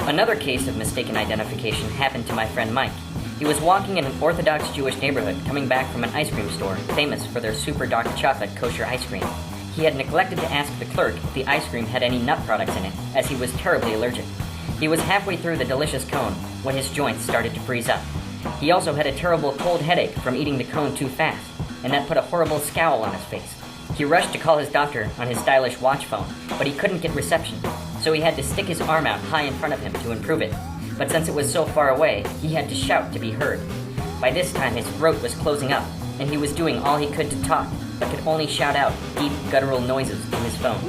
Another case of mistaken identification happened to my friend Mike. He was walking in an Orthodox Jewish neighborhood coming back from an ice cream store famous for their super dark chocolate kosher ice cream. He had neglected to ask the clerk if the ice cream had any nut products in it, as he was terribly allergic. He was halfway through the delicious cone when his joints started to freeze up. He also had a terrible cold headache from eating the cone too fast, and that put a horrible scowl on his face. He rushed to call his doctor on his stylish watch phone, but he couldn't get reception, so he had to stick his arm out high in front of him to improve it. But since it was so far away, he had to shout to be heard. By this time, his throat was closing up, and he was doing all he could to talk, but could only shout out deep, guttural noises to his phone.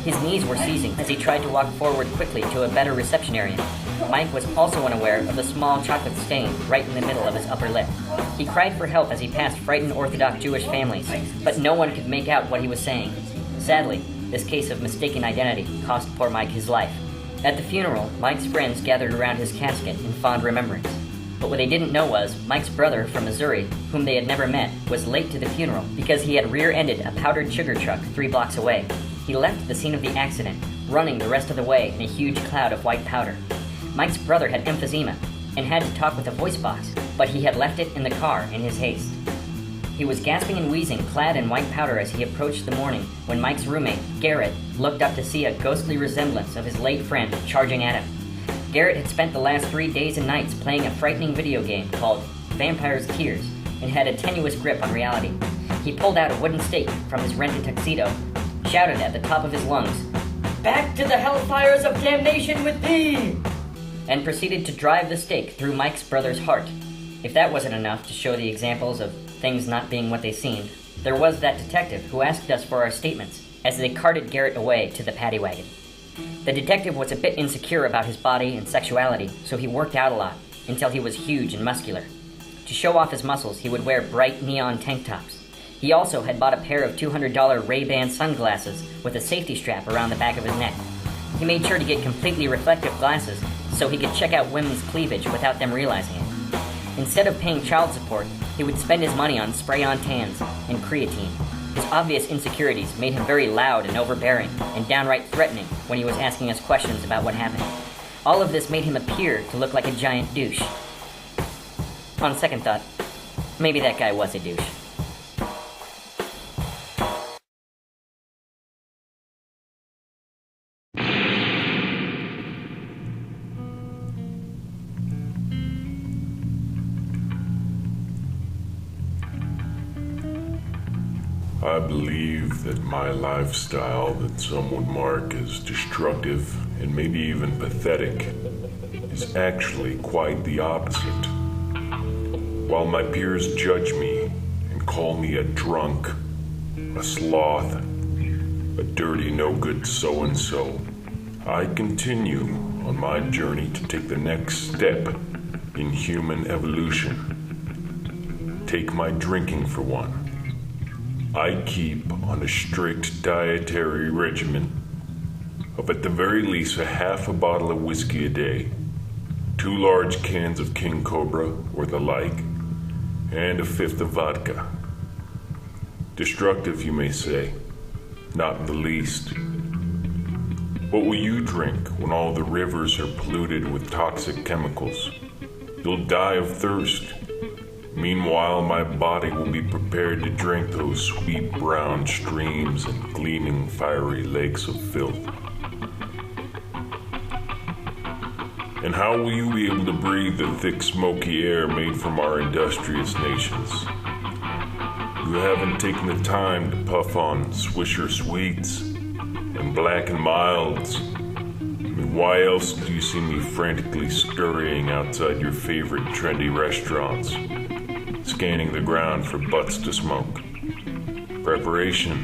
His knees were seizing as he tried to walk forward quickly to a better reception area. Mike was also unaware of the small chocolate stain right in the middle of his upper lip. He cried for help as he passed frightened Orthodox Jewish families, but no one could make out what he was saying. Sadly, this case of mistaken identity cost poor Mike his life. At the funeral, Mike's friends gathered around his casket in fond remembrance. But what they didn't know was, Mike's brother from Missouri, whom they had never met, was late to the funeral because he had rear-ended a powdered sugar truck 3 blocks away. He left the scene of the accident, running the rest of the way in a huge cloud of white powder. Mike's brother had emphysema and had to talk with a voice box, but he had left it in the car in his haste. He was gasping and wheezing, clad in white powder as he approached the morning, when Mike's roommate, Garrett, looked up to see a ghostly resemblance of his late friend charging at him. Garrett had spent the last 3 days and nights playing a frightening video game called Vampire's Tears and had a tenuous grip on reality. He pulled out a wooden stake from his rented tuxedo, shouted at the top of his lungs, "Back to the hellfires of damnation with thee!" and proceeded to drive the stake through Mike's brother's heart. If that wasn't enough to show the examples of things not being what they seemed, there was that detective who asked us for our statements as they carted Garrett away to the paddy wagon. The detective was a bit insecure about his body and sexuality, so he worked out a lot until he was huge and muscular. To show off his muscles, he would wear bright neon tank tops. He also had bought a pair of $200 Ray-Ban sunglasses with a safety strap around the back of his neck. He made sure to get completely reflective glasses so he could check out women's cleavage without them realizing it. Instead of paying child support, he would spend his money on spray-on tans and creatine. His obvious insecurities made him very loud and overbearing and downright threatening when he was asking us questions about what happened. All of this made him appear to look like a giant douche. On second thought, maybe that guy was a douche. I believe that my lifestyle, that some would mark as destructive and maybe even pathetic, is actually quite the opposite. While my peers judge me and call me a drunk, a sloth, a dirty no-good so-and-so, I continue on my journey to take the next step in human evolution. Take my drinking for one. I keep on a strict dietary regimen of at the very least a half a bottle of whiskey a day, 2 large cans of King Cobra or the like, and a 1/5 of vodka. Destructive, you may say, not in the least. What will you drink when all the rivers are polluted with toxic chemicals? You'll die of thirst. Meanwhile, my body will be prepared to drink those sweet brown streams and gleaming fiery lakes of filth. And how will you be able to breathe the thick smoky air made from our industrious nations? You haven't taken the time to puff on Swisher Sweets and Black and Milds. Why else do you see me frantically scurrying outside your favorite trendy restaurants, scanning the ground for butts to smoke? Preparation.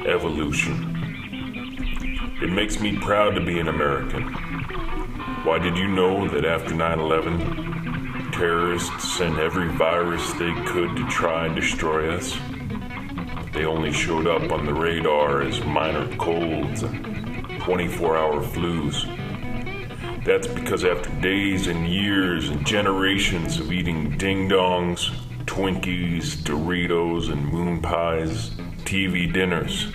Evolution. It makes me proud to be an American. Why, did you know that after 9/11, terrorists sent every virus they could to try and destroy us? They only showed up on the radar as minor colds and 24-hour flus. That's because after days and years and generations of eating ding-dongs, Twinkies, Doritos, and moon pies, TV dinners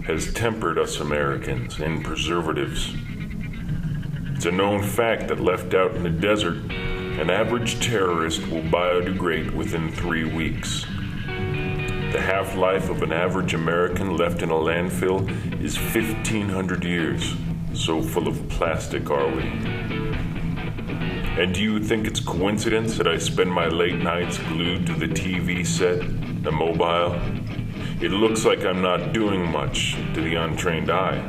has tempered us Americans in preservatives. It's a known fact that left out in the desert, an average terrorist will biodegrade within 3 weeks. The half-life of an average American left in a landfill is 1,500 years. So full of plastic are we. And do you think it's coincidence that I spend my late nights glued to the TV set, the mobile? It looks like I'm not doing much to the untrained eye,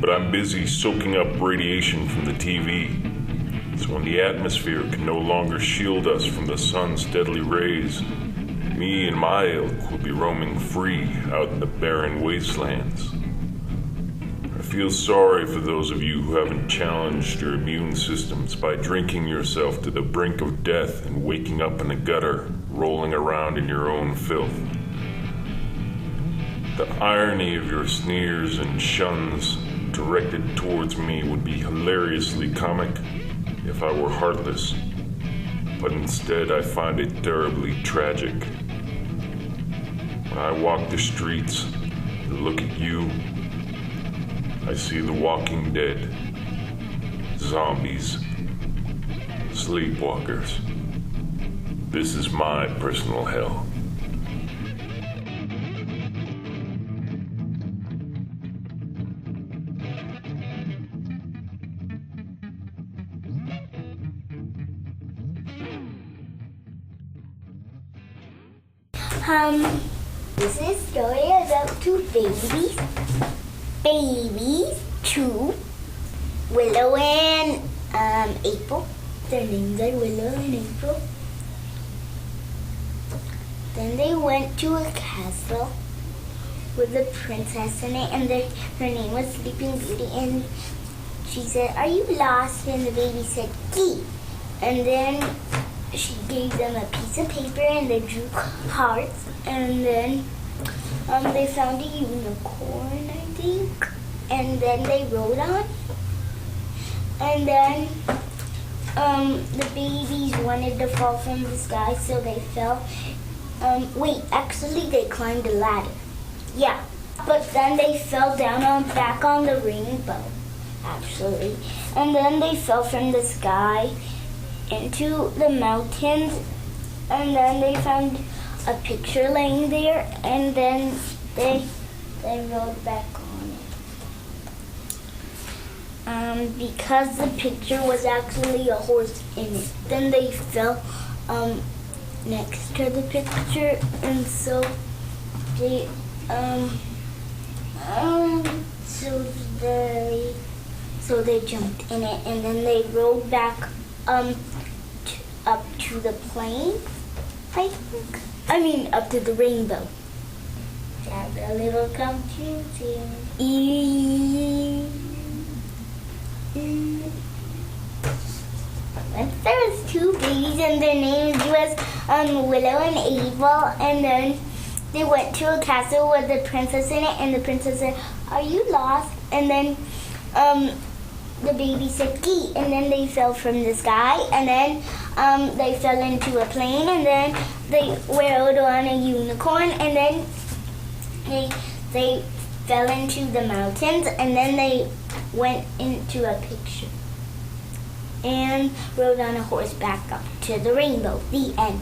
but I'm busy soaking up radiation from the TV. So when the atmosphere can no longer shield us from the sun's deadly rays, me and my ilk will be roaming free out in the barren wastelands. I feel sorry for those of you who haven't challenged your immune systems by drinking yourself to the brink of death and waking up in the gutter, rolling around in your own filth. The irony of your sneers and shuns directed towards me would be hilariously comic if I were heartless, but instead I find it terribly tragic. When I walk the streets and look at you, I see the walking dead, zombies, sleepwalkers. This is my personal hell. This is a story about two babies. Two, Willow and April. Their names are Willow and April. Then they went to a castle with a princess in it, and her name was Sleeping Beauty. And she said, "Are you lost?" And the baby said, "Gee." And then she gave them a piece of paper, and they drew hearts. And then they found a unicorn, I think. And then they rode on. And then the babies wanted to fall from the sky, so they fell. Actually they climbed a ladder. Yeah, but then they fell down back on the rainbow, actually. And then they fell from the sky into the mountains. And then they found a picture laying there, and then they rode back on it. Because the picture was actually a horse in it. Then they fell next to the picture, and so they so they jumped in it, and then they rode back up to the plane, I think. Up to the rainbow. That's a little confusing. There was two babies, and their names was Willow and April. And then they went to a castle with the princess in it, and the princess said, "Are you lost?" And then the baby said, "Gee," and then they fell from the sky, and then they fell into a plane, and then they rode on a unicorn, and then they fell into the mountains, and then they went into a picture and rode on a horse back up to the rainbow. The end.